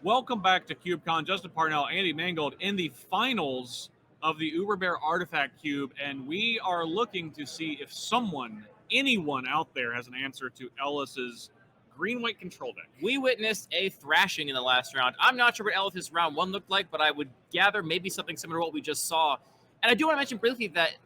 Welcome back to CubeCon. Justin Parnell, Andy Mangold in the finals of the Uber Bear Artifact Cube, and we are looking to see if anyone out there has an answer to Ellis's green-white control deck. We witnessed a thrashing in the last round. I'm not sure what Ellis's round one looked like, but I would gather maybe something similar to what we just saw. And I do want to mention briefly that,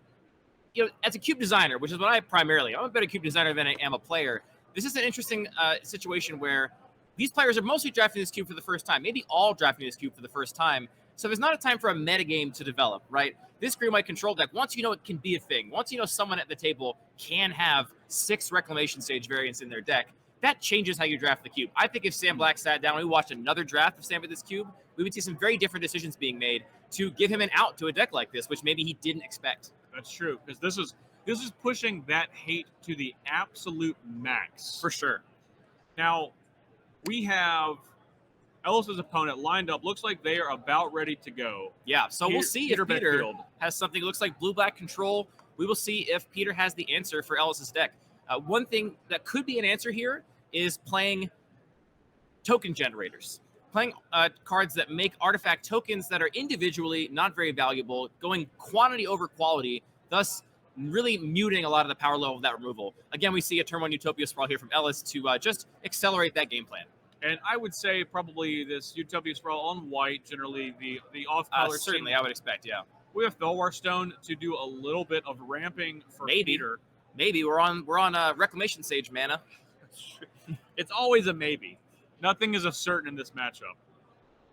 as a cube designer, which is what I'm a better cube designer than I am a player. This is an interesting situation where these players are mostly drafting this cube for the first time, maybe all drafting this cube for the first time. So there's not a time for a metagame to develop, right? This green-white control deck, once you know it can be a thing, once you know someone at the table can have 6 Reclamation Sage variants in their deck, that changes how you draft the cube. I think if Sam Black sat down and we watched another draft of Sam with this cube, we would see some very different decisions being made to give him an out to a deck like this, which maybe he didn't expect. That's true, because this is pushing that hate to the absolute max. For sure. Now, we have Ellis's opponent lined up. Looks like they are about ready to go. Yeah, so we'll see Peter if Peter Beckfield has something that looks like blue-black control. We will see if Peter has the answer for Ellis's deck. One thing that could be an answer here is playing token generators. Playing cards that make artifact tokens that are individually not very valuable, going quantity over quality, thus really muting a lot of the power level of that removal. Again, we see a turn 1 Utopia Sprawl here from Ellis to just accelerate that game plan. And I would say probably this Utopia Sprawl on white, generally the off-color. Certainly, I would expect, yeah. We have Felwar Stone to do a little bit of ramping for Peter. Maybe we're on Reclamation Sage mana. It's always a maybe. Nothing is a certain in this matchup.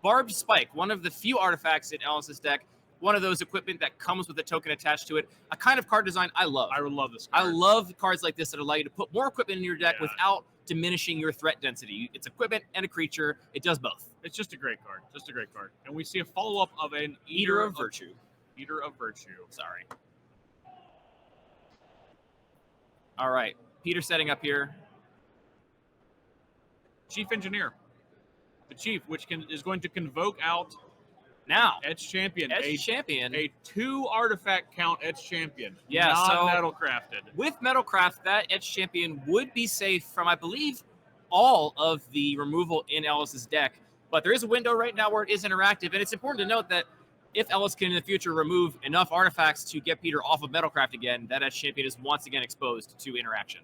Barbed Spike, one of the few artifacts in Ellis's deck. One of those equipment that comes with a token attached to it. A kind of card design I love. I would love this card. I love cards like this that allow you to put more equipment in your deck without diminishing your threat density. It's equipment and a creature. It does both. It's just a great card. Just a great card. And we see a follow-up of an Eater of Virtue. Eater of Virtue. Sorry. All right. Peter setting up here. Chief Engineer. The Chief, which is going to convoke out now Etch Champion. A 2 artifact count Etch Champion. Yeah, not metal crafted. With Metalcraft, that Etch Champion would be safe from, I believe, all of the removal in Ellis's deck. But there is a window right now where it is interactive, and it's important to note that if Ellis can in the future remove enough artifacts to get Peter off of Metalcraft again, that Etch Champion is once again exposed to interaction.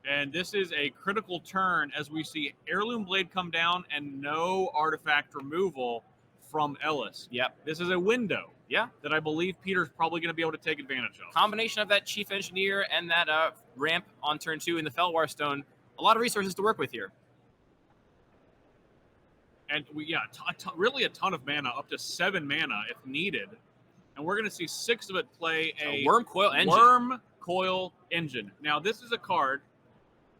And this is a critical turn as we see Heirloom Blade come down and no artifact removal from Ellis. Yep. This is a window. Yeah. That I believe Peter's probably going to be able to take advantage of. Combination of that Chief Engineer and that ramp on turn 2 in the Felwar Stone. A lot of resources to work with here. And really a ton of mana, up to 7 mana if needed. And we're going to see 6 of it play a Worm Coil Engine. Now, this is a card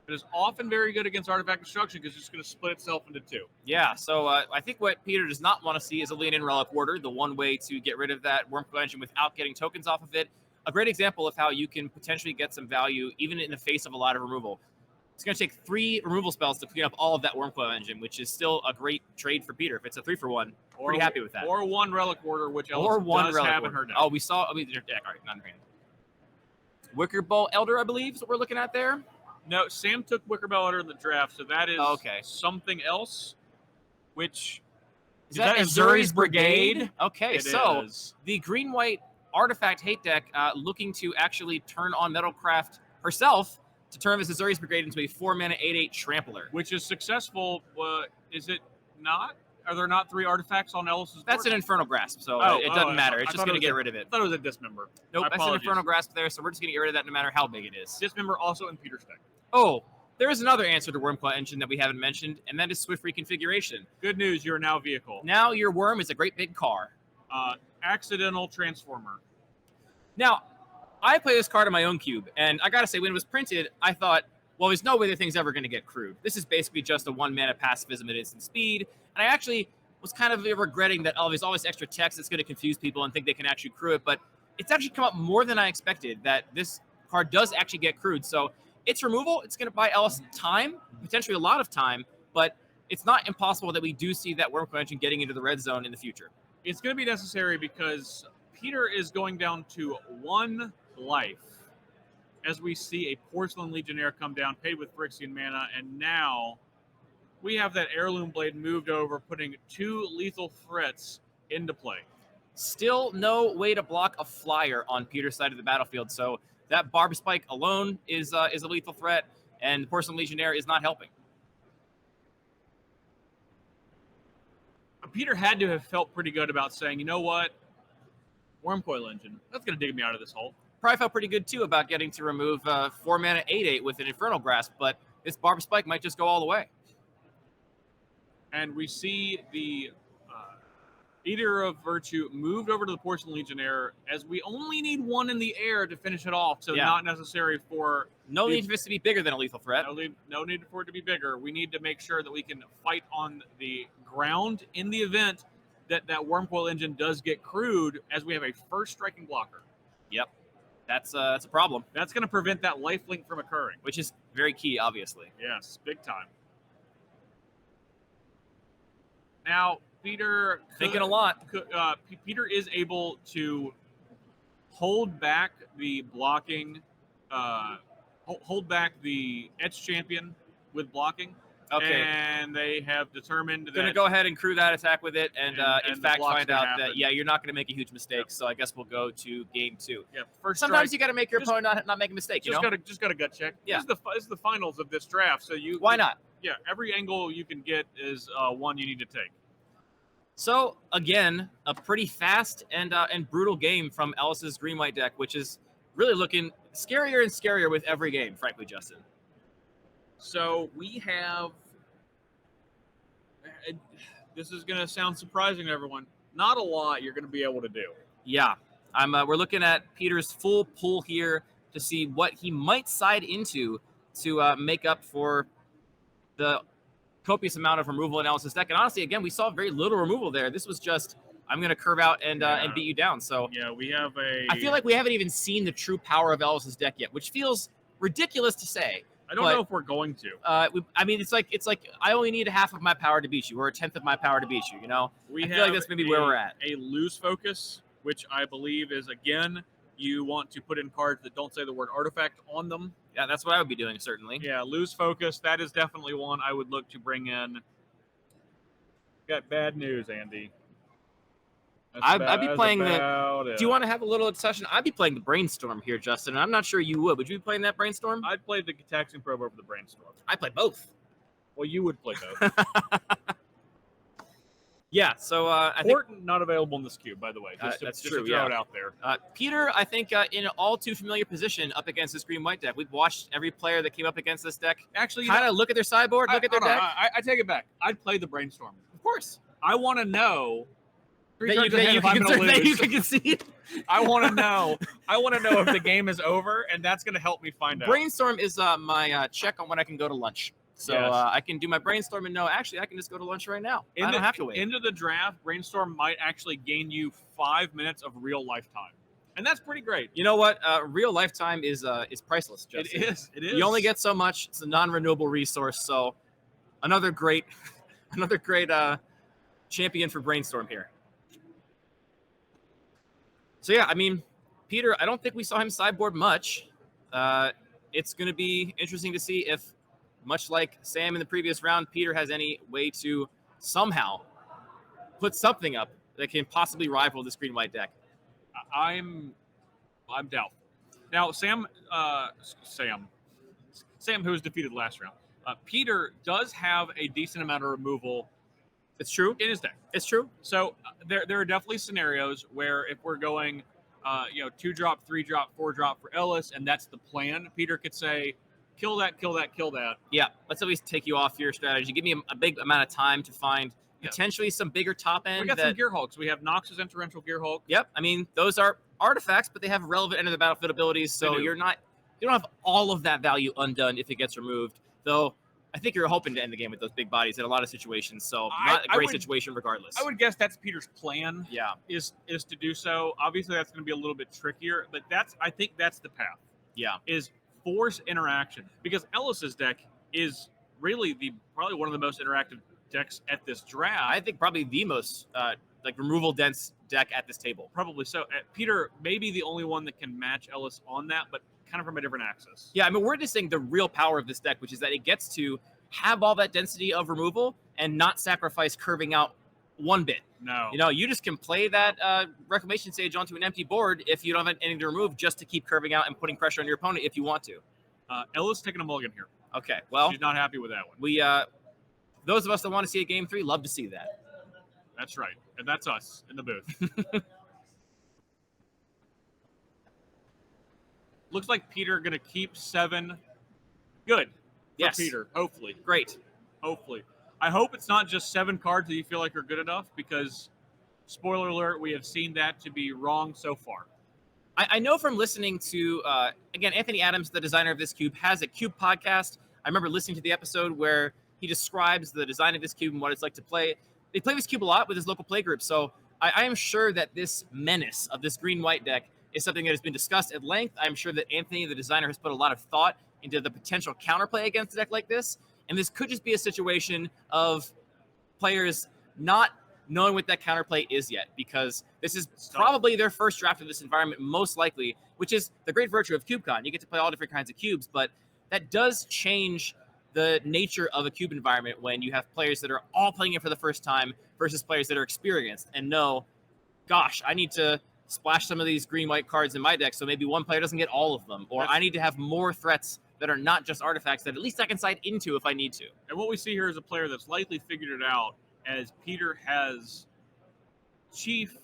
that is often very good against artifact destruction because it's going to split itself into 2. Yeah, so I think what Peter does not want to see is a lean-in Relic Warder, the one way to get rid of that Worm Coil Engine without getting tokens off of it. A great example of how you can potentially get some value even in the face of a lot of removal. It's going to take 3 removal spells to clean up all of that Worm Coil Engine, which is still a great trade for Peter. If it's a 3-for-1, pretty happy with that. Or 1 Relic Warder, which Ellis does have in her deck. Oh, we saw their deck. All right, not in hand. Wicker Bow Elder, I believe, is what we're looking at there. No, Sam took Wicker Bow Elder in the draft, so that is something else, which... Is that Azuri's Brigade? Okay, so the green-white artifact hate deck looking to actually turn on Metalcraft herself to turn this Azuri's Brigade into a 4-mana 8/8 Trampler. Which is successful. Is it not? Are there not 3 artifacts on Ellis's board? That's an Infernal Grasp, so it doesn't matter. It's just going to get rid of it. I thought it was a Dismember. Nope, that's an Infernal Grasp there, so we're just going to get rid of that no matter how big it is. Dismember also in Peter's deck. Oh, there is another answer to Worm Coil Engine that we haven't mentioned, and that is Swift Reconfiguration. Good news, you're now vehicle. Now your worm is a great big car. Accidental Transformer. Now, I play this card on my own cube, and I gotta say, when it was printed, I thought, well, there's no way the thing's ever going to get crewed. This is basically just a 1-mana pacifism at instant speed, and I actually was kind of regretting that, there's always extra text that's going to confuse people and think they can actually crew it, but it's actually come up more than I expected that this card does actually get crewed. So its removal, it's going to buy Ellis time, potentially a lot of time, but it's not impossible that we do see that Worm Coil Engine getting into the red zone in the future. It's going to be necessary because Peter is going down to 1 life as we see a Porcelain Legionnaire come down, paid with Phyrexian mana, and now we have that heirloom blade moved over, putting 2 lethal threats into play. Still no way to block a flyer on Peter's side of the battlefield. So that Barb Spike alone is a lethal threat, and the Porcelain Legionnaire is not helping. Peter had to have felt pretty good about saying, you know what, Wormcoil Engine, that's going to dig me out of this hole. Probably felt pretty good too about getting to remove 4 mana 8/8 with an Infernal Grasp, but this Barb Spike might just go all the way. And we see the Eater of Virtue moved over to the Porcelain Legionnaire, as we only need 1 in the air to finish it off, so not necessary for... No need for this to be bigger than a lethal threat. No need for it to be bigger. We need to make sure that we can fight on the ground in the event that Wormcoil Engine does get crewed, as we have a first striking blocker. Yep. That's a problem. That's going to prevent that lifelink from occurring. Which is very key, obviously. Yes, big time. Now, Peter... Thinking a lot. Peter is able to hold back the blocking... hold back the Etch Champion with blocking. Okay. And they have determined that... Going to go ahead and crew that attack with it, and in fact find out that, you're not going to make a huge mistake, so I guess we'll go to game 2. Yeah, Sometimes you got to make your opponent not make a mistake, just got a gut check. Yeah. This is the finals of this draft, so Why not? Yeah, every angle you can get is one you need to take. So, again, a pretty fast and brutal game from Ellis's green-white deck, which is really looking scarier and scarier with every game, frankly, Justin. So we have... This is going to sound surprising to everyone. Not a lot you're going to be able to do. Yeah. We're looking at Peter's full pool here to see what he might side into to make up for the copious amount of removal in Ellis's deck. And honestly, again, we saw very little removal there. This was just, I'm going to curve out and beat you down. So yeah, we have I feel like we haven't even seen the true power of Ellis's deck yet, which feels ridiculous to say. I don't know if we're going to. I mean, it's like I only need half of my power to beat you, or a tenth of my power to beat you. You know, I feel like that's maybe where we're at. A loose focus, which I believe is, again, you want to put in cards that don't say the word artifact on them. Yeah, that's what I would be doing, certainly. Yeah, loose focus. That is definitely one I would look to bring in. Got bad news, Andy. I'd be playing the... Do you want to have a little discussion? I'd be playing the Brainstorm here, Justin, and I'm not sure you would. Would you be playing that Brainstorm? I'd play the Taxing Probe over the Brainstorm. I'd play both. Well, you would play both. Yeah, so I think... Important, not available in this cube, by the way. That's true, to throw it out there. Peter, I think, in an all too familiar position up against this green-white deck. We've watched every player that came up against this deck actually kind of look at their sideboard, look at their deck. I take it back. I'd play the Brainstorm. Of course. I want to know... that you can concede. I want to know. If the game is over, and that's going to help me find out. Brainstorm is my check on when I can go to lunch. So Yes. I can do my brainstorm and know, actually, I can just go to lunch right now. I don't have to wait. Into the draft, Brainstorm might actually gain you 5 minutes of real lifetime. And that's pretty great. You know what? Real lifetime is priceless, Justin. It is. It is. You only get so much. It's a non-renewable resource. So another great champion for Brainstorm here. So, yeah, I mean, Peter, I don't think we saw him sideboard much. It's going to be interesting to see if, much like Sam in the previous round, Peter has any way to somehow put something up that can possibly rival this green-white deck. I'm doubtful. Now, Sam, who was defeated last round, Peter does have a decent amount of removal. It's true. In his deck. It's true. So there are definitely scenarios where if we're going, 2-drop, 3-drop, 4-drop for Ellis, and that's the plan, Peter could say, kill that, kill that, kill that. Yeah, let's at least take you off your strategy. Give me a big amount of time to find potentially some bigger top end. We got some Gear Hulks. We have Nox's Torrential Gear Hulk. Yep. I mean, those are artifacts, but they have relevant end of the battlefield abilities, so you don't have all of that value undone if it gets removed. Though I think you're hoping to end the game with those big bodies in a lot of situations, so not a great situation regardless. I would guess that's Peter's plan. Yeah. Is to do so. Obviously, that's going to be a little bit trickier, but I think that's the path. Yeah. Is force interaction, because Ellis's deck is really probably one of the most interactive decks at this draft. I think probably the most removal dense deck at this table. Probably so. Peter may be the only one that can match Ellis on that, but kind of from a different axis. Yeah, I mean, we're just saying the real power of this deck, which is that it gets to have all that density of removal and not sacrifice curving out one bit. No. You know, you just can play that Reclamation Sage onto an empty board if you don't have anything to remove, just to keep curving out and putting pressure on your opponent if you want to. Ella's taking a mulligan here. Okay, well, she's not happy with that one. We, those of us that want to see a game 3, love to see that. That's right, and that's us in the booth. Looks like Peter going to keep 7. Good. Yes. Peter, hopefully. Great. Hopefully. I hope it's not just 7 cards that you feel like are good enough, because, spoiler alert, we have seen that to be wrong so far. I know from listening to, again, Anthony Adams, the designer of this cube, has a cube podcast. I remember listening to the episode where he describes the design of this cube and what it's like to play. They play this cube a lot with his local play group, so I am sure that this menace of this green-white deck is something that has been discussed at length. I'm sure that Anthony, the designer, has put a lot of thought into the potential counterplay against a deck like this, and this could just be a situation of players not knowing what that counterplay is yet, because this is probably their first draft of this environment, most likely, which is the great virtue of CubeCon. You get to play all different kinds of cubes, but that does change the nature of a cube environment when you have players that are all playing it for the first time versus players that are experienced and know, gosh, I need to splash some of these green-white cards in my deck so maybe one player doesn't get all of them, or I need to have more threats that are not just artifacts that at least I can side into if I need to. And what we see here is a player that's likely figured it out, as Peter has Chief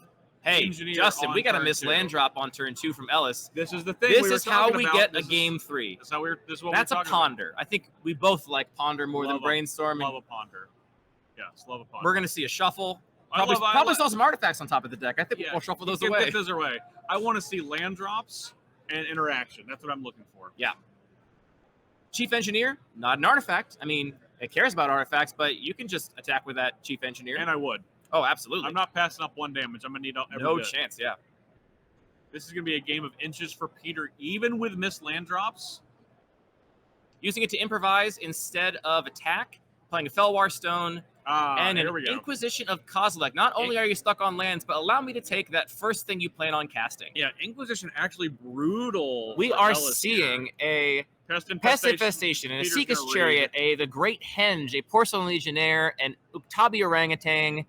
Engineer. Justin, we got a miss 2. land drop on turn 2 from Ellis. This is the thing. This is how we get a game 3. That's how we're. This is what That's we're a ponder. About. I think we both like ponder more than brainstorming. Love a ponder. Yes, love a ponder. We're gonna see a shuffle. Probably saw some artifacts on top of the deck. I think we'll shuffle those away. Get those away. I want to see land drops and interaction. That's what I'm looking for. Yeah. Chief Engineer, not an artifact. I mean, it cares about artifacts, but you can just attack with that Chief Engineer. And I would. Oh, absolutely. I'm not passing up 1 damage. I'm going to need every No bit. chance, yeah. This is going to be a game of inches for Peter, even with missed land drops. Using it to improvise instead of attack, playing a Felwar Stone, and an Inquisition of Kozilek. Not only are you stuck on lands, but allow me to take that first thing you plan on casting. Yeah, Inquisition actually brutal. We are seeing a Pest Infestation, and a Seeker's Chariot, the Great Henge, a Porcelain Legionnaire, an Uktabi Orangutan.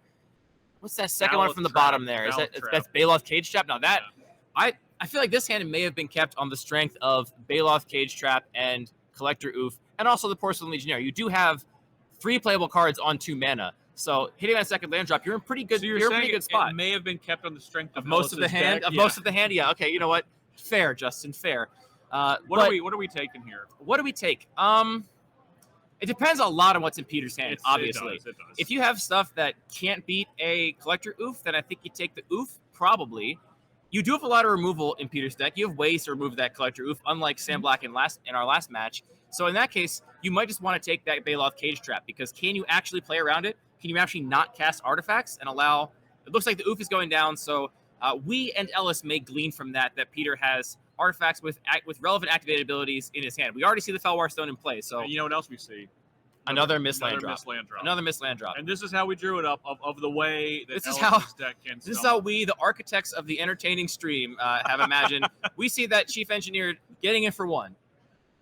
What's that second one from the bottom there? Is that's Baloth Cage Trap? Now that I feel like this hand may have been kept on the strength of Baloth Cage Trap and Collector Oof, and also the Porcelain Legionnaire. You do have 3 playable cards on 2 mana, so hitting that second land drop, you're in pretty good. So you're in a pretty good spot. It may have been kept on the strength of most of the hand. Most of the hand, yeah. Okay, you know what? Fair, Justin. Fair. What are we taking here? What do we take? It depends a lot on what's in Peter's hand, obviously. It does. If you have stuff that can't beat a Collector Oof, then I think you take the Oof, probably. You do have a lot of removal in Peter's deck. You have ways to remove that Collector Oof, unlike Sam Black in our last match. So in that case, you might just want to take that Baloth Cage Trap, because can you actually play around it? Can you actually not cast artifacts and allow... It looks like the Oof is going down, so we and Ellis may glean from that Peter has artifacts with relevant activated abilities in his hand. We already see the Felwar Stone in play, so... And you know what else we see? Another missed land drop. Another missed land drop. And this is how we drew it up, of the way that Ellis' deck can This is how we, the architects of the entertaining stream, have imagined. We see that Chief Engineer getting in for 1.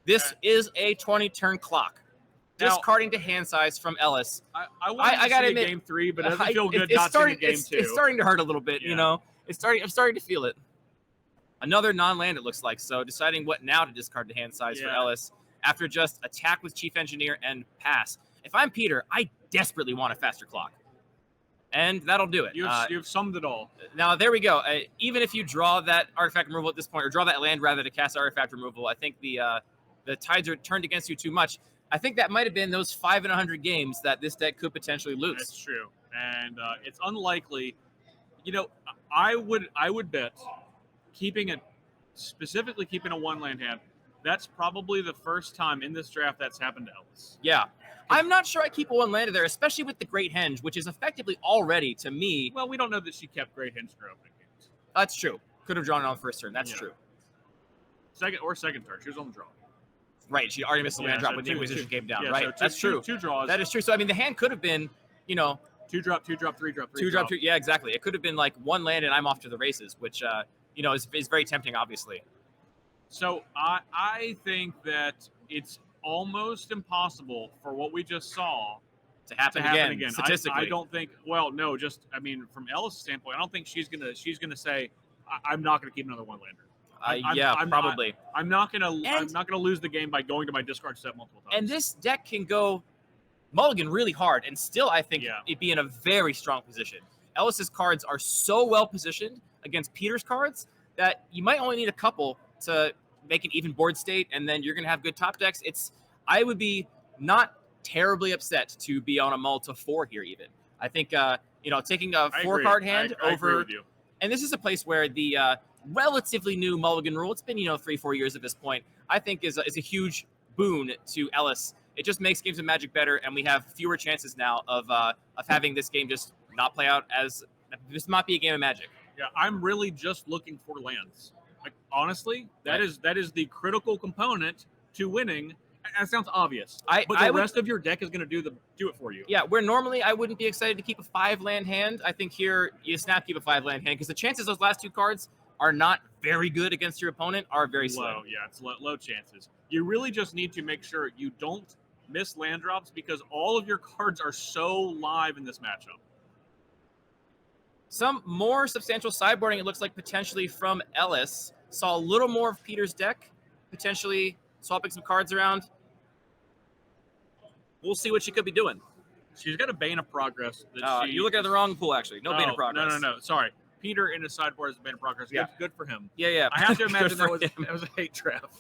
This is a 20-turn clock. Discarding to hand size from Ellis. I got to admit, game 3, but it doesn't feel good not seeing game 2. It's starting to hurt a little bit, you know. I'm starting to feel it. Another non-land, it looks like. So deciding what now to discard to hand size for Ellis after just attack with Chief Engineer and pass. If I'm Peter, I desperately want a faster clock. And that'll do it. You've summed it all. Now, there we go. Even if you draw that artifact removal at this point, or draw that land rather to cast artifact removal, I think the tides are turned against you too much. I think that might have been those 5 in 100 games that this deck could potentially lose. That's true. And it's unlikely. You know, I would bet specifically keeping a 1-land hand, that's probably the first time in this draft that's happened to Ellis. Yeah. I'm not sure I keep a 1-lander there, especially with the Great Henge, which is effectively already, to me... Well, we don't know that she kept Great Henge for opening games. That's true. Could have drawn it on the first turn. That's true. Second turn. She was on the draw. Right. She already missed a land drop when the Inquisition came down, right? So that's true. 2 draws. That is true. So, I mean, the hand could have been, 2 drop, 2 drop, 3 drop, 3 drop. 2. Yeah, exactly. It could have been like 1 land and I'm off to the races, which, is very tempting, obviously. So I think that it's almost impossible for what we just saw To happen, to happen again, again. statistically. I don't think. Well, no, just I mean, from Ellis' standpoint, I don't think she's gonna say, I'm not gonna keep another one lander. Probably. I'm not gonna lose the game by going to my discard set multiple times. And this deck can go mulligan really hard and still, I think, Yeah. it'd be in a very strong position. Ellis's cards are so well positioned against Peter's cards that you might only need a couple to make an even board state, and then you're going to have good top decks. I would be not terribly upset to be on a mull to 4 here even. I think, taking a 4-card hand I over... agree with you. And this is a place where the relatively new mulligan rule, it's been 3-4 years at this point, I think is a huge boon to Ellis. It just makes games of Magic better, and we have fewer chances now of having this game just not play out as this not be a game of Magic. Yeah, I'm really just looking for lands. Like honestly, that is the critical component to winning. That sounds obvious, but the rest of your deck is going to do it for you. Yeah, where normally I wouldn't be excited to keep a 5-land hand, I think here you snap keep a 5-land hand because the chances those last 2 cards are not very good against your opponent are very low. slim. Yeah, it's low chances. You really just need to make sure you don't miss land drops because all of your cards are so live in this matchup. Some more substantial sideboarding, it looks like, potentially from Ellis. Saw a little more of Peter's deck, potentially swapping some cards around. We'll see what she could be doing. She's got a Bane of Progress. You're looking at the wrong pool, actually. No Bane of Progress. No. Sorry. Peter in his sideboard is a Bane of Progress. Yeah. Good for him. Yeah. I have to imagine that was a hate trap.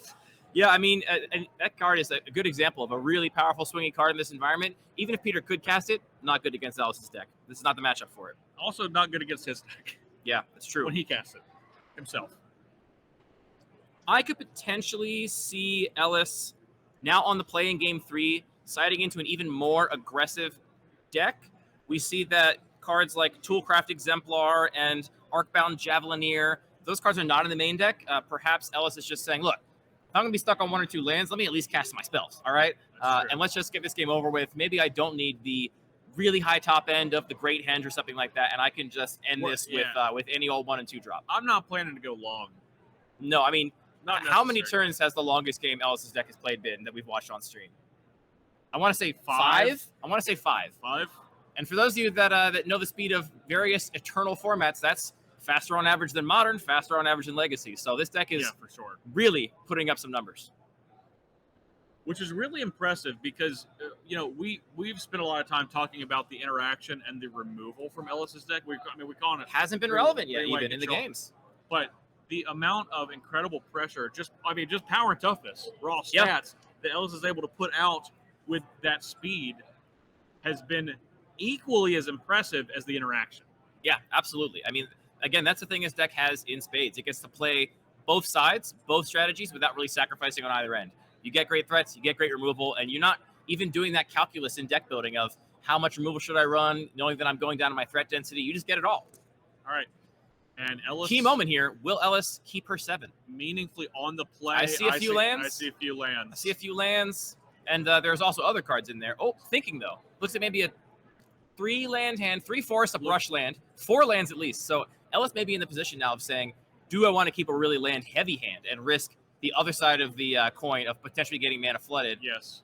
Yeah, I mean, and that card is a good example of a really powerful swinging card in this environment. Even if Peter could cast it, not good against Ellis's deck. This is not the matchup for it. Also not good against his deck. Yeah, that's true. When he casts it himself. I could potentially see Ellis now on the play in Game 3, siding into an even more aggressive deck. We see that cards like Toolcraft Exemplar and Arcbound Javelineer, those cards are not in the main deck. Perhaps Ellis is just saying, look, if I'm going to be stuck on 1 or 2 lands, let me at least cast my spells, all right? And let's just get this game over with. Maybe I don't need the really high top end of the Great Henge or something like that, and I can just end this with any old 1 and 2 drop. I'm not planning to go long. No, I mean, not how many turns has the longest game Ellis's deck has played been that we've watched on stream? I want to say 5. I want to say 5. 5? And for those of you that know the speed of various Eternal formats, that's faster on average than Modern, faster on average than Legacy. So this deck is for sure really putting up some numbers. Which is really impressive because, we've spent a lot of time talking about the interaction and the removal from Ellis's deck. We call it hasn't been relevant yet, even in the games. But the amount of incredible pressure, just power and toughness, raw stats that Ellis is able to put out with that speed has been equally as impressive as the interaction. Yeah, absolutely. I mean, again, that's the thing this deck has in spades. It gets to play both sides, both strategies, without really sacrificing on either end. You get great threats, you get great removal, and you're not even doing that calculus in deck building of how much removal should I run, knowing that I'm going down to my threat density. You just get it all. All right. And Ellis... Key moment here. Will Ellis keep her 7? Meaningfully on the play. I see a few lands. I see a few lands. And there's also other cards in there. Oh, thinking, though. Looks like maybe a 3-land hand, 3 forests, a brush land, 4 lands at least. So Ellis may be in the position now of saying, do I want to keep a really land-heavy hand and risk the other side of the coin of potentially getting mana flooded? Yes.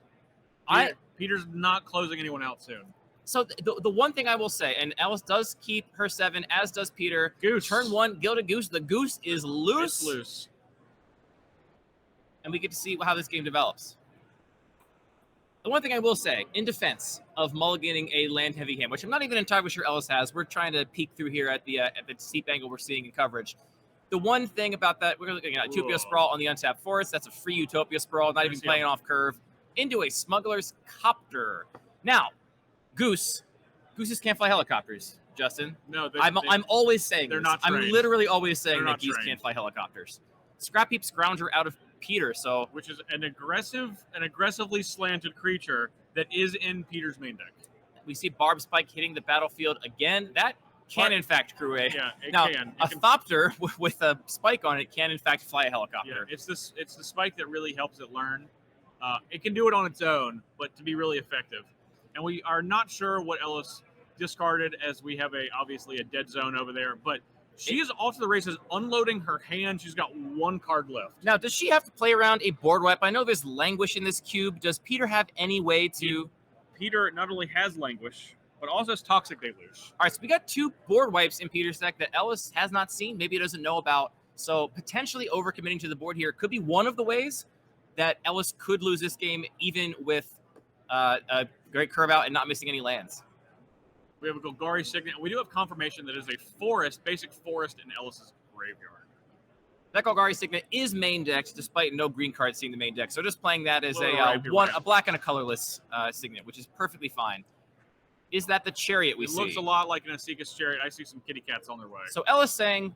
Peter's not closing anyone out soon. So the one thing I will say, and Ellis does keep her 7, as does Peter. Goose. Turn 1, Gilded Goose. The goose is loose. It's loose. And we get to see how this game develops. The one thing I will say, in defense of mulliganing a land-heavy hand, which I'm not even entirely sure Ellis has, we're trying to peek through here at the steep angle we're seeing in coverage. The one thing about that, we're looking at Utopia Sprawl on the untapped forest. That's a free Utopia Sprawl, not even playing off curve, into a Smuggler's Copter. Now, Gooses can't fly helicopters, Justin. No, I'm always saying they're this. not trained. I'm literally always saying They're that not geese trained. can't fly helicopters. Scrap Heap Scrounger out of Peter, so which is an aggressively slanted creature that is in Peter's main deck. We see Barb Spike hitting the battlefield again. That can, in fact, crew a. Yeah, it now, can. A Thopter with a spike on it can, in fact, fly a helicopter. Yeah, it's the spike that really helps it learn. It can do it on its own, but to be really effective. And we are not sure what Ellis discarded, as we have obviously a dead zone over there. But She is off to the races, unloading her hand. She's got one card left. Now, does she have to play around a board wipe? I know there's Languish in this cube. Does Peter have any way to... Peter not only has Languish, but also has Toxic Deluge. All right, so we got 2 board wipes in Peter's deck that Ellis has not seen, maybe doesn't know about. So potentially overcommitting to the board here could be one of the ways that Ellis could lose this game, even with a great curve out and not missing any lands. We have a Golgari Signet. We do have confirmation that is a forest, basic forest in Ellis's graveyard. That Golgari Signet is main decked, despite no green cards seeing the main deck. So just playing that as a black and a colorless Signet, which is perfectly fine. Is that the Chariot we see? It looks a lot like an Asika's Chariot. I see some kitty cats on their way. So Ellis saying,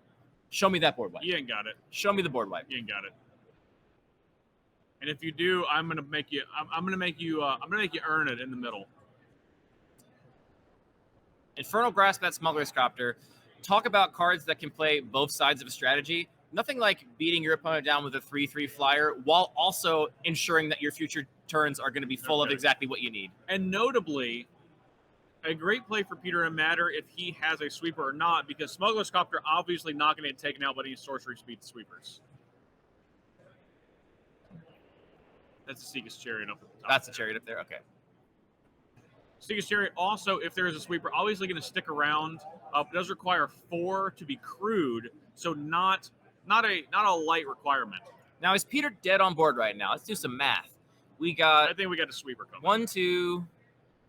show me that board wipe. You ain't got it. Show me the board wipe. You ain't got it. And if you do, I'm gonna make you. I'm gonna make you earn it in the middle. Infernal Grasp, that Smuggler's Copter. Talk about cards that can play both sides of a strategy. Nothing like beating your opponent down with a 3/3 flyer while also ensuring that your future turns are going to be full of exactly what you need. And notably, a great play for Peter to matter if he has a sweeper or not, because Smuggler's Copter obviously not going to get taken out by any sorcery speed sweepers. That's a Asika's Chariot up at the top. That's a Chariot up there. Okay. Asika's Chariot also, if there is a sweeper, obviously going to stick around. It does require 4 to be crewed, so not a light requirement. Now, is Peter dead on board right now? Let's do some math. We got... I think we got a sweeper coming. 1, 2,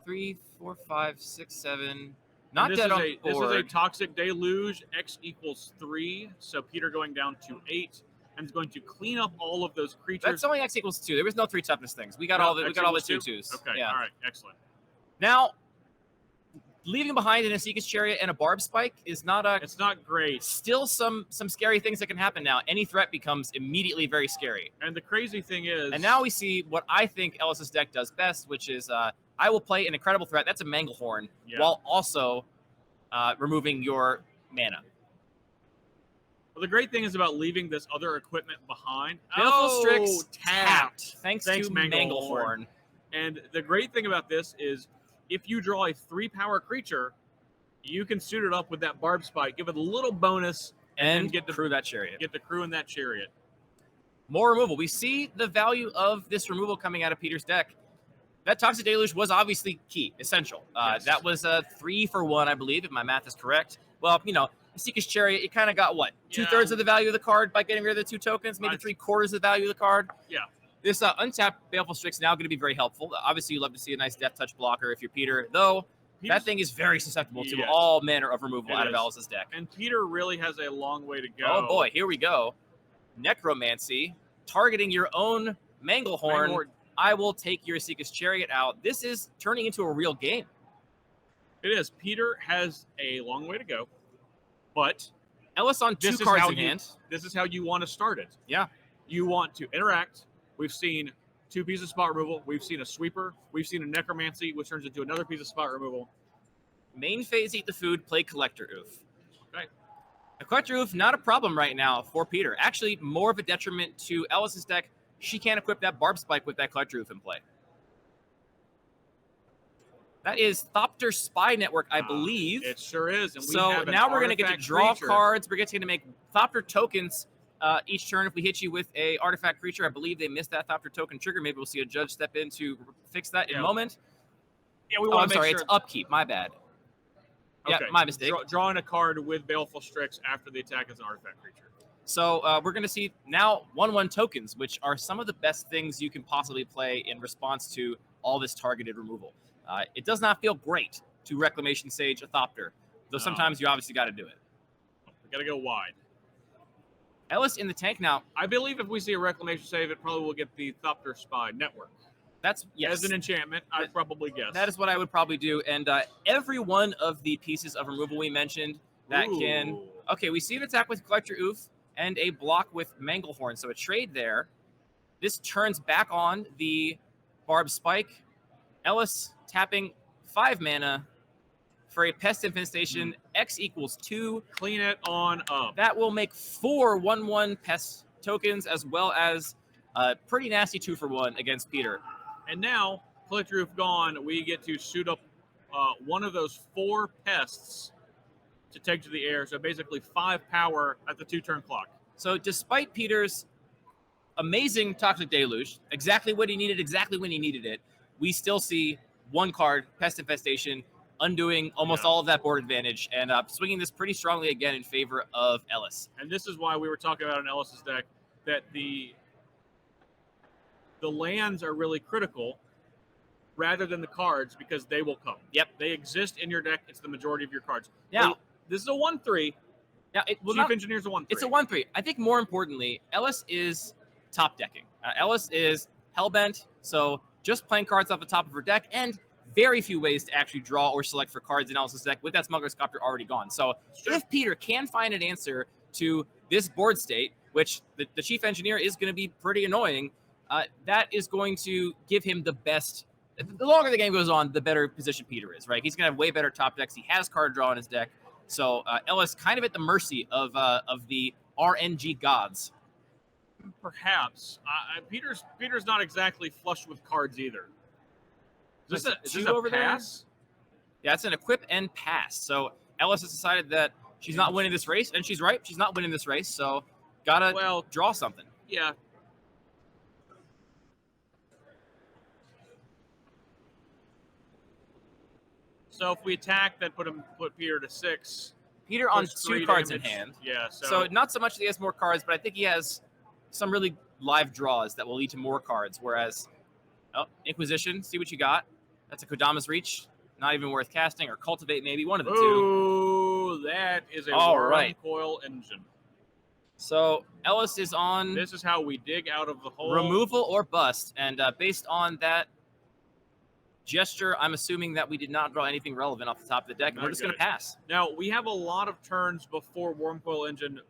3, 4, 5, 6, 7. Not dead on board. This is a Toxic Deluge. X equals 3, so Peter going down to 8. And is going to clean up all of those creatures. That's only X equals 2. There was no 3 toughness things. We got all the 2/2s. Okay, yeah. All right, excellent. Now, leaving behind an Asika's Chariot and a Barb Spike is not a... It's not great. Still some scary things that can happen now. Any threat becomes immediately very scary. And the crazy thing is... And now we see what I think Ellis's deck does best, which is I will play an incredible threat. That's a Manglehorn, while also removing your mana. Well, the great thing is about leaving this other equipment behind. Baleful Strix tapped. Thanks to Manglehorn. And the great thing about this is if you draw a 3-power creature, you can suit it up with that Barb Spike, give it a little bonus, and get to crew that Chariot. Get the crew in that Chariot. More removal. We see the value of this removal coming out of Peter's deck. That Toxic Deluge was obviously key, essential. Yes. That was a 3-for-1, I believe, if my math is correct. Well, you know, Asika's Chariot, it kind of got what? 2/3 of the value of the card by getting rid of the 2 tokens, maybe 3/4 of the value of the card. Yeah. This untapped Baleful Strix is now going to be very helpful. Obviously, you love to see a nice Death Touch blocker if you're Peter, though that thing is very susceptible to all manner of removal out of Ellis's deck. And Peter really has a long way to go. Oh boy, here we go. Necromancy, targeting your own Manglehorn. I will take your Asika's Chariot out. This is turning into a real game. It is. Peter has a long way to go, but Ellis on 2 cards in hand. This is how you want to start it. Yeah. You want to interact. We've seen 2 pieces of spot removal. We've seen a sweeper. We've seen a necromancy, which turns into another piece of spot removal. Main phase, eat the food, play Collector Oof. Okay. A Collector Oof, not a problem right now for Peter. Actually, more of a detriment to Ellis's deck. She can't equip that Barb Spike with that Collector Oof in play. That is Thopter Spy Network, I believe. It sure is. And so now we're going to get to draw cards. We're getting to make Thopter tokens each turn if we hit you with a artifact creature. I believe they missed that Thopter token trigger. Maybe we'll see a judge step in to fix that in a moment. Yeah, we want to make sure. It's upkeep. My bad. Okay. Yeah, my mistake. Drawing a card with Baleful Strix after the attack as an artifact creature. So we're going to see now 1/1 tokens, which are some of the best things you can possibly play in response to all this targeted removal. It does not feel great to Reclamation Sage a Thopter, though sometimes you obviously got to do it. We got to go wide. Ellis in the tank now. I believe if we see a Reclamation save, it probably will get the Thopter Spy Network. That's, yes. As an enchantment, I'd probably guess. That is what I would probably do. And every one of the pieces of removal we mentioned that can... Okay, we see an attack with Collector Oof and a block with Manglehorn. So a trade there. This turns back on the Barb Spike. Ellis tapping 5 mana for a Pest Infestation. X equals 2. Clean it on up. That will make 4 1/1 Pest tokens, as well as a pretty nasty 2-for-1 against Peter. And now, Collector Roof gone, we get to suit up one of those 4 pests to take to the air. So basically 5 power at the 2-turn clock. So despite Peter's amazing Toxic Deluge, exactly what he needed, exactly when he needed it, we still see 1 card, Pest Infestation, undoing almost all of that board advantage and swinging this pretty strongly again in favor of Ellis. And this is why we were talking about in Ellis's deck that the lands are really critical rather than the cards because they will come. Yep. They exist in your deck. It's the majority of your cards. Now, this is a 1/3. Now, Chief Engineer's a 1/3. It's a 1/3. I think more importantly, Ellis is top decking. Ellis is hellbent, so just playing cards off the top of her deck, and very few ways to actually draw or select for cards in Ellis's deck with that Smuggler's Copter already gone. So if Peter can find an answer to this board state, which the Chief Engineer is going to be pretty annoying, that is going to give him the best. The longer the game goes on, the better position Peter is, right? He's going to have way better top decks. He has card draw in his deck. So Ellis kind of at the mercy of the RNG gods. Perhaps. Peter's not exactly flush with cards either. Is this a over pass? Yeah, it's an equip and pass. So Ellis has decided that she's not winning this race, and she's right. She's not winning this race, so gotta draw something. Yeah. So if we attack, then put Peter to 6. Peter on 2 cards in hand. Yeah. So not so much that he has more cards, but I think he has some really live draws that will lead to more cards. Whereas, Inquisition, see what you got. That's a Kodama's Reach. Not even worth casting, or Cultivate maybe, one of the two. Oh, that is a Worm Coil Engine. So Ellis is on... This is how we dig out of the hole. Removal or bust. And based on that gesture, I'm assuming that we did not draw anything relevant off the top of the deck, and we're just going to pass. Now, we have a lot of turns before Worm Coil Engine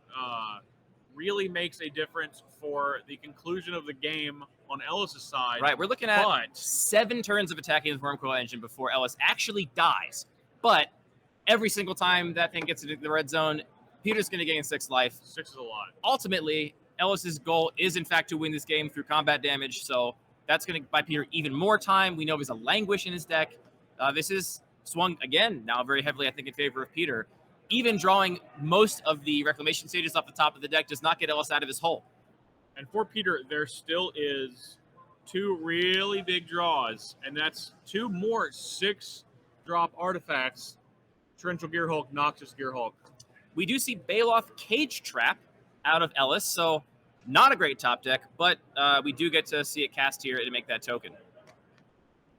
really makes a difference for the conclusion of the game on Ellis's side. Right, we're looking at 7 turns of attacking with Worm Coil Engine before Ellis actually dies. But every single time that thing gets into the red zone, Peter's going to gain 6 life. 6 is a lot. Ultimately, Ellis's goal is, in fact, to win this game through combat damage, so that's going to buy Peter even more time. We know there's a Languish in his deck. This is swung, again, now very heavily, I think, in favor of Peter. Even drawing most of the Reclamation stages off the top of the deck does not get Ellis out of his hole. And for Peter, there still is 2 really big draws, and that's 2 more 6-drop artifacts. Torrential Gearhulk, Noxious Gearhulk. We do see Baloth Cage Trap out of Ellis, so not a great top deck, but we do get to see it cast here to make that token.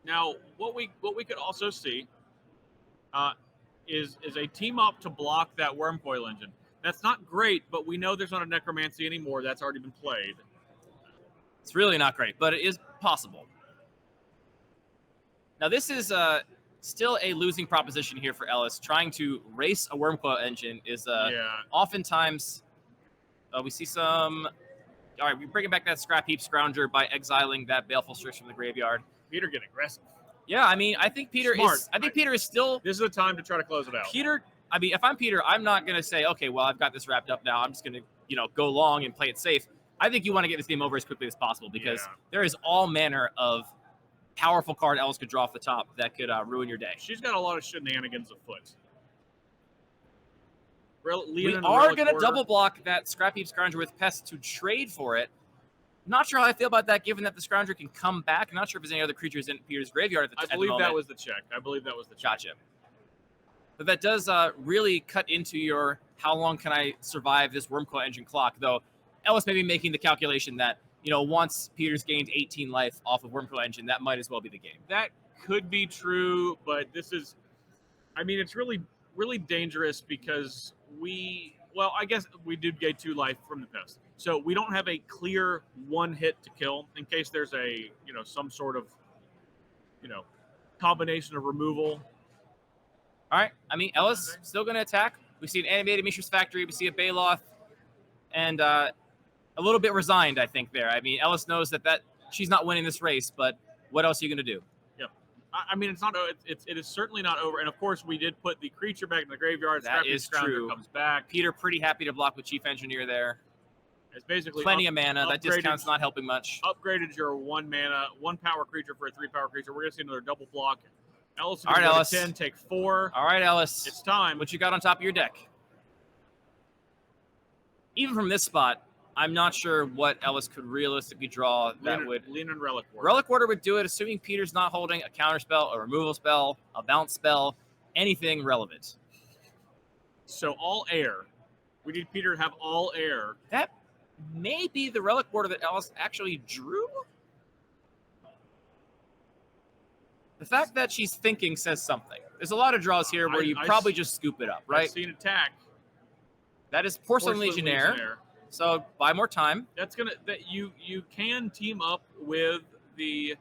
Now, what we could also see is a team up to block that Worm Coil Engine. That's not great, but we know there's not a Necromancy anymore. That's already been played. It's really not great, but it is possible. Now, this is still a losing proposition here for Ellis. Trying to race a Worm Coil Engine is oftentimes... we see some... All right, we're bringing back that Scrap Heap Scrounger by exiling that Baleful Strix from the graveyard. Peter getting aggressive. Yeah, I mean, I think Peter is... I think Peter is still... This is the time to try to close it out. Peter... I mean, if I'm Peter, I'm not going to say, okay, well, I've got this wrapped up now. I'm just going to, go long and play it safe. I think you want to get this game over as quickly as possible because there is all manner of powerful card Ellis could draw off the top that could ruin your day. She's got a lot of shenanigans afoot. We are going to double block that Scrap Heap Scrounger with Pest to trade for it. Not sure how I feel about that, given that the Scrounger can come back. I'm not sure if there's any other creatures in Peter's graveyard at the moment. I believe that was the check. Gotcha. But that does really cut into your how long can I survive this Worm Coil Engine clock, though Ellis may be making the calculation that, once Peter's gained 18 life off of Worm Coil Engine, that might as well be the game. That could be true, but this is, it's really, really dangerous because I guess we did gain 2 life from the Pest. So we don't have a clear 1 hit to kill in case there's a, some sort of, combination of removal. All right. Ellis still going to attack. We see an animated Mishra's Factory. We see a Baloth. And a little bit resigned, I think, there. Ellis knows that she's not winning this race, but what else are you going to do? Yeah. It's not. It is certainly not over. And, of course, we did put the creature back in the graveyard. That is true. Comes back. Peter pretty happy to block with Chief Engineer there. It's basically plenty of mana. That discount's not helping much. Upgraded your 1 mana, 1 power creature for a 3 power creature. We're going to see another double block. Ellis, All right, go to Ellis. 10, take 4. All right, Ellis. It's time. What you got on top of your deck? Even from this spot, I'm not sure what Ellis could realistically draw that would. Lean and Relic Ward. Relic Order would do it, assuming Peter's not holding a counter spell, a removal spell, a bounce spell, anything relevant. So all air. We need Peter to have all air. That may be the Relic Order that Ellis actually drew. The fact that she's thinking says something. There's a lot of draws here where you probably just scoop it up, right? I see an attack. That is Porcelain Legionnaire. So buy more time. That's gonna you can team up with the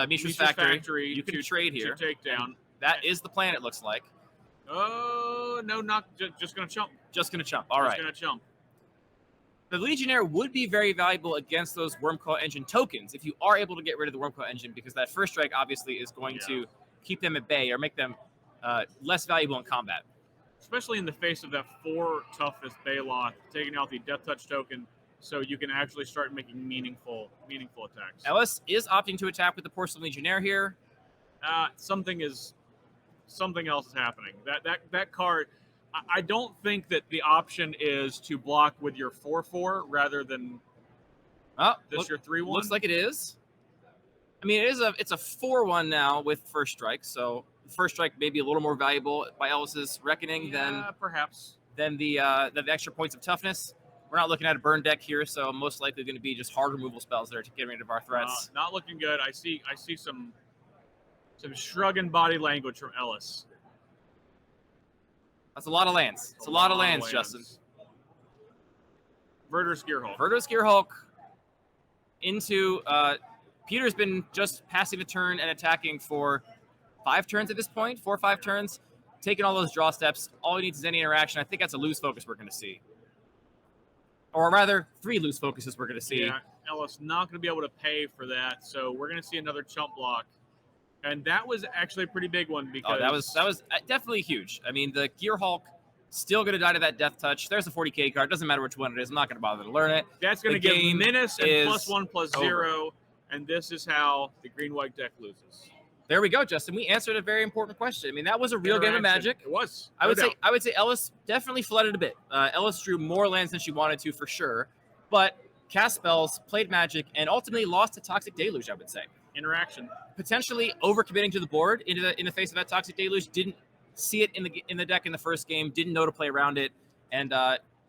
Mishra's Factory. You can trade here. To take down. That is the plan, it looks like. Oh no, not just gonna chump. Just gonna chump. All right. Just gonna chump. The Legionnaire would be very valuable against those Wormcoil Engine tokens if you are able to get rid of the Wormcoil Engine, because that first strike obviously is going to keep them at bay or make them less valuable in combat. Especially in the face of that 4 toughness Baylock, taking out the Death Touch token, so you can actually start making meaningful attacks. Ellis is opting to attack with the Porcelain Legionnaire here. Something else is happening. That card, I don't think that the option is to block with your 4/4 rather than your 3/1. Looks like it is. I mean, it's a 4/1 now with first strike, so first strike may be a little more valuable by Ellis's reckoning than the extra points of toughness. We're not looking at a burn deck here, so most likely going to be just hard removal spells that are getting rid of our threats. Not looking good. I see some shrugging body language from Ellis. That's a lot of lands. It's a lot of lands, Justin. Verdur's Gearhulk. Verdur's Gearhulk into Peter's been just passing a turn and attacking for 5 turns at this point, 4 or 5 turns, taking all those draw steps. All he needs is any interaction. I think that's a loose focus we're going to see. Or rather, 3 loose focuses we're going to see. Yeah, Ellis not going to be able to pay for that, so we're going to see another chump block. And that was actually a pretty big one because that was definitely huge. I mean, the Gearhulk still going to die to that Death Touch. There's a 40k card. Doesn't matter which one it is. I'm not going to bother to learn it. That's going to give Menace and +1/+0, over. and this is how the green-white deck loses. There we go, Justin. We answered a very important question. I mean, that was a real game of Magic. It was. I would say Ellis definitely flooded a bit. Ellis drew more lands than she wanted to for sure, but cast spells, played Magic, and ultimately lost to Toxic Deluge, I would say. Interaction. Potentially overcommitting to the board in the face of that Toxic Deluge. Didn't see it in the deck in the first game. Didn't know to play around it, and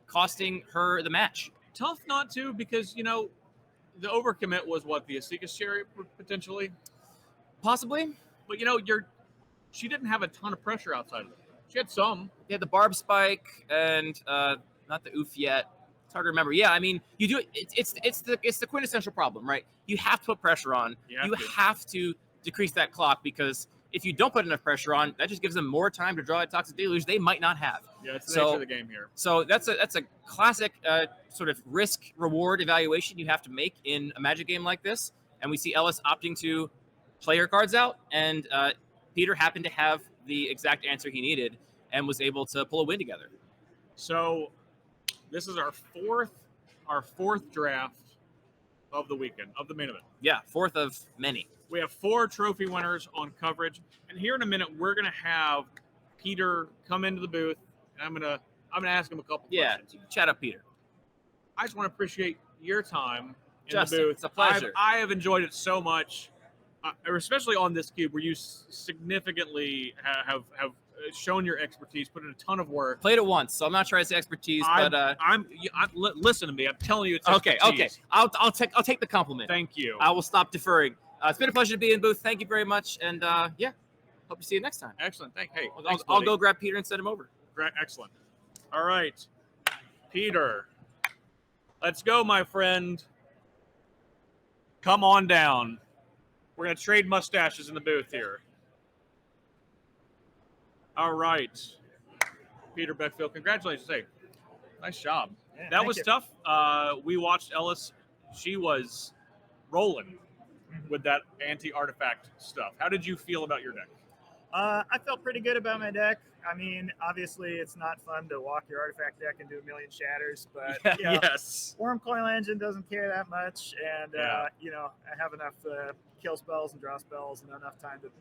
costing her the match. Tough not to, because the overcommit was what, the Asika's Chariot potentially. Possibly, but she didn't have a ton of pressure outside of it. She had some. Yeah, the Barb Spike and not the Oof yet. It's hard to remember. Yeah, I mean, you do. It's the quintessential problem, right? You have to put pressure on. You have to decrease that clock, because if you don't put enough pressure on, that just gives them more time to draw a Toxic Deluge they might not have. Yeah, it's the nature of the game here. So that's a classic sort of risk reward evaluation you have to make in a Magic game like this. And we see Ellis opting to play her cards out, and Peter happened to have the exact answer he needed and was able to pull a win together. So this is our fourth draft of the weekend, of the main event. Yeah, 4th of many. We have 4 trophy winners on coverage, and here in a minute we're gonna have Peter come into the booth, and I'm gonna ask him a couple questions. Yeah, chat up, Peter. I just want to appreciate your time in Justin, the booth. It's a pleasure. I have enjoyed it so much. Especially on this cube, where you significantly have shown your expertise, put in a ton of work. Played it once, so I'm not trying to say expertise, but listen to me. I'm telling you, it's okay. expertise. Okay, I'll take the compliment. Thank you. I will stop deferring. It's been a pleasure to be in booth. Thank you very much, and hope to see you next time. Excellent. Hey, I'll go grab Peter and send him over. Excellent. All right, Peter, let's go, my friend. Come on down. We're going to trade mustaches in the booth here. All right. Peter Beckfield, congratulations. Hey, nice job. Yeah, that was tough. We watched Ellis. She was rolling with that anti-artifact stuff. How did you feel about your deck? I felt pretty good about my deck. I mean, obviously, it's not fun to walk your artifact deck and do a million shatters, but Yeah, yes. Worm Coil Engine doesn't care that much, and Yeah. I have enough kill spells and draw spells, and enough time to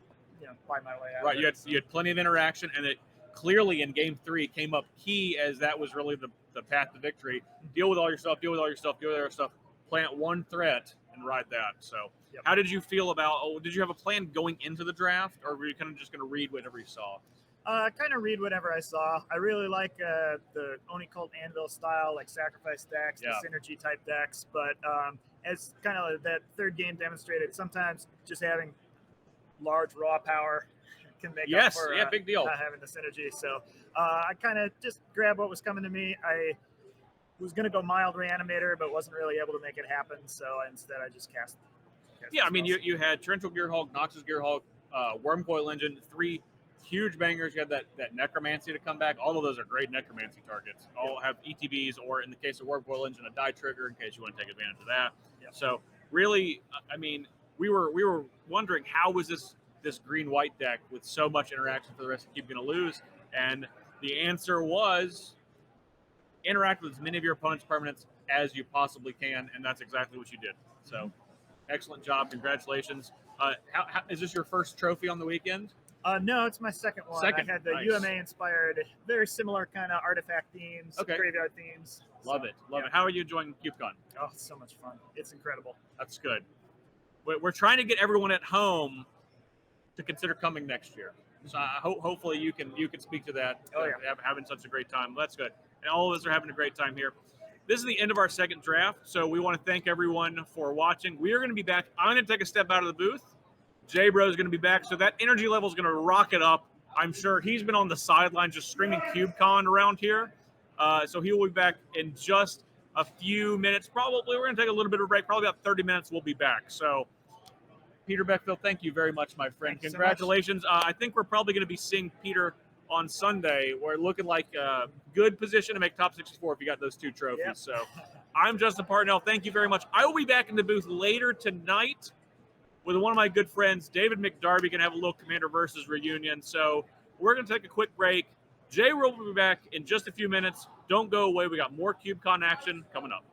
buy my way out. Right, of you it, had you had plenty of interaction, and it clearly in Game 3 came up key as that was really the path to victory. Deal with all your stuff, deal with all your stuff, deal with all your stuff, plant one threat, and ride that. So, Yep. how did you feel about? Oh, did you have a plan going into the draft, or were you kind of just going to read whatever you saw? Kind of read whatever I saw. I really like the Oni Cult Anvil style, like sacrifice decks, Yeah. the synergy type decks. But as kind of that third game demonstrated, sometimes just having large raw power can make up for big deal. not having the synergy. So I kind of just grabbed what was coming to me. I was going to go mild reanimator, but wasn't really able to make it happen. So instead, I just cast. Yeah, I mean, you had Torrential Gearhulk, Noxus Gearhulk, Worm Coil Engine, 3 huge bangers. You had that Necromancy to come back. All of those are great Necromancy targets. All have ETBs, or in the case of Worm Coil Engine, a die trigger in case you want to take advantage of that. Yep. So really, I mean, we were wondering how was this green-white deck with so much interaction for the rest of Cube going to lose, and the answer was interact with as many of your opponent's permanents as you possibly can, and that's exactly what you did. So, excellent job. Congratulations. How, is this your first trophy on the weekend? No, it's my second one. Second, I had the nice. UMA-inspired, very similar kind of artifact themes, Okay. graveyard themes. Love it. How are you enjoying CubeCon? Oh, it's so much fun. It's incredible. That's good. We're trying to get everyone at home to consider coming next year. So hopefully you can speak to that. Oh, yeah. Having such a great time. That's good. And all of us are having a great time here. This is the end of our second draft, so we want to thank everyone for watching. We are going to be back. I'm going to take a step out of the booth. J-Bro is going to be back, so that energy level is going to rocket up. I'm sure he's been on the sidelines just screaming CubeCon around here. So he will be back in just a few minutes. Probably we're going to take a little bit of a break. Probably about 30 minutes we'll be back. So Peter Beckfield, thank you very much, my friend. Thanks so Congratulations. I think we're probably going to be seeing Peter on Sunday. We're looking like a good position to make top 64 if you got those 2 trophies. Yep. So I'm Justin Partnell. Thank you very much. I will be back in the booth later tonight with one of my good friends, David McDarby. Going to have a little Commander Versus reunion. So we're going to take a quick break. Jay will be back in just a few minutes. Don't go away. We got more CubeCon action coming up.